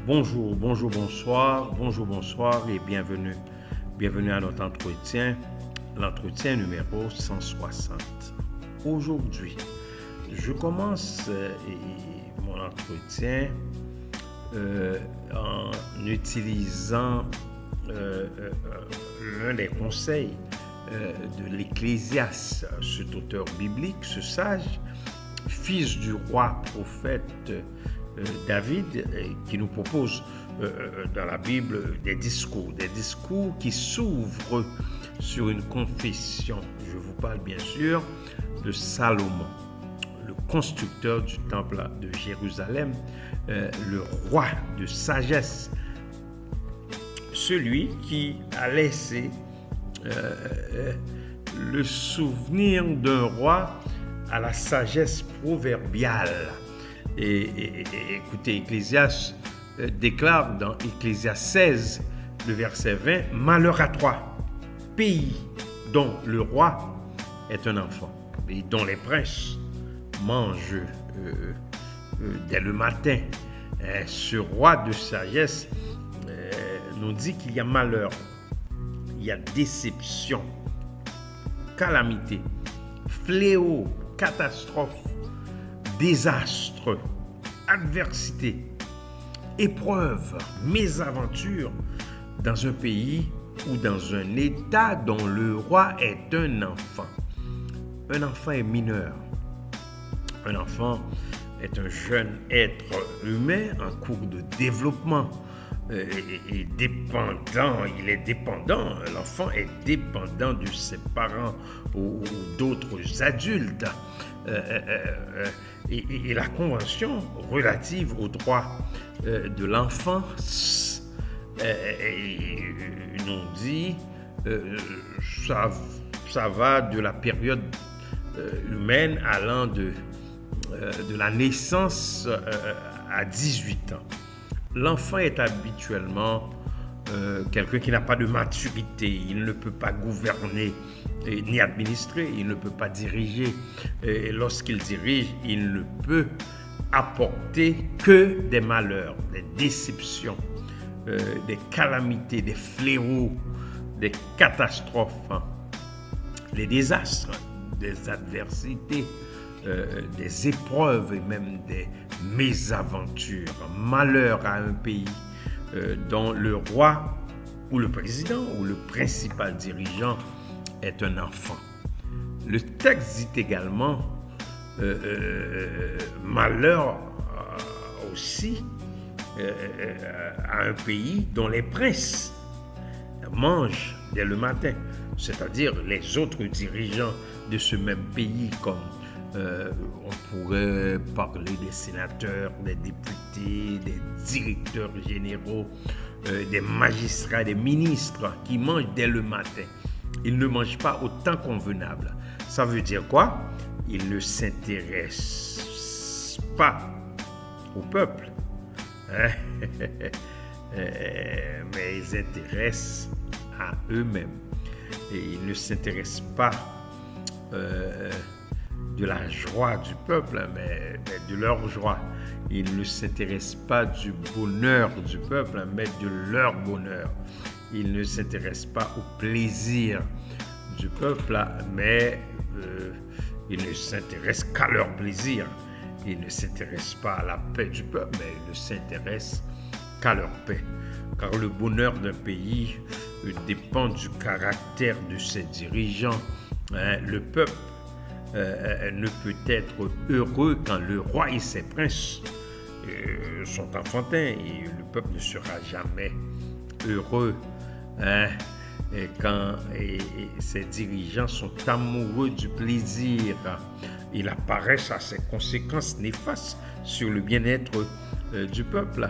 Bonjour et bienvenue. Bienvenue à notre l'entretien numéro 160. Aujourd'hui, je commence mon entretien en utilisant l'un des conseils de l'Ecclésiaste, cet auteur biblique, ce sage, fils du roi prophète David, qui nous propose dans la Bible des discours qui s'ouvrent sur une confession. Je vous parle bien sûr de Salomon, le constructeur du temple de Jérusalem, le roi de sagesse, celui qui a laissé le souvenir d'un roi à la sagesse proverbiale. Et écoutez, Ecclésiaste déclare dans Ecclésiaste 16, le verset 20, « Malheur à toi, pays dont le roi est un enfant, et dont les princes mangent dès le matin. » Ce roi de sagesse nous dit qu'il y a malheur, il y a déception, calamité, fléau, catastrophe, désastre, adversité, épreuve, mésaventure dans un pays ou dans un État dont le roi est un enfant. Un enfant est mineur. Un enfant est un jeune être humain en cours de développement et dépendant. Il est dépendant. L'enfant est dépendant de ses parents ou d'autres adultes. Et la Convention relative aux droits de l'enfant nous dit ça va de la période humaine allant de la naissance à 18 ans. L'enfant est habituellement quelqu'un qui n'a pas de maturité, il ne peut pas gouverner ni administrer, il ne peut pas diriger. Et lorsqu'il dirige, il ne peut apporter que des malheurs, des déceptions, des calamités, des fléaux, des catastrophes, des désastres, des adversités, des épreuves et même des mésaventures. Malheur à un pays dont le roi ou le président ou le principal dirigeant est un enfant. Le texte dit également malheur aussi à un pays dont les princes mangent dès le matin, c'est-à-dire les autres dirigeants de ce même pays, comme on pourrait parler des sénateurs, des députés, des directeurs généraux, des magistrats, des ministres qui mangent dès le matin. Ils ne mangent pas au temps convenable. Ça veut dire quoi? Ils ne s'intéressent pas au peuple, mais ils s'intéressent à eux-mêmes. Et ils ne s'intéressent pas de la joie du peuple, mais de leur joie. Ils ne s'intéressent pas du bonheur du peuple, mais de leur bonheur. Ils ne s'intéressent pas au plaisir du peuple, mais ils ne s'intéressent qu'à leur plaisir. Ils ne s'intéressent pas à la paix du peuple, mais ils ne s'intéressent qu'à leur paix. Car le bonheur d'un pays dépend du caractère de ses dirigeants. Le peuple ne peut être heureux quand le roi et ses princes sont enfantins, et le peuple ne sera jamais heureux et quand ses dirigeants sont amoureux du plaisir. Il apparaît à ses conséquences néfastes sur le bien-être du peuple.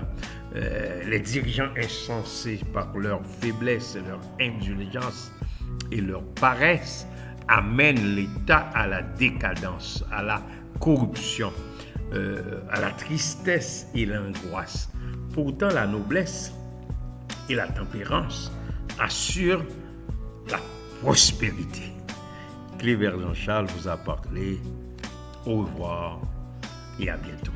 Les dirigeants insensés, par leur faiblesse, leur indulgence et leur paresse, amènent l'État à la décadence, à la corruption, à la tristesse et l'angoisse. Pourtant, la noblesse et la tempérance assurent la prospérité. Cléber Jean-Charles vous a parlé. Au revoir et à bientôt.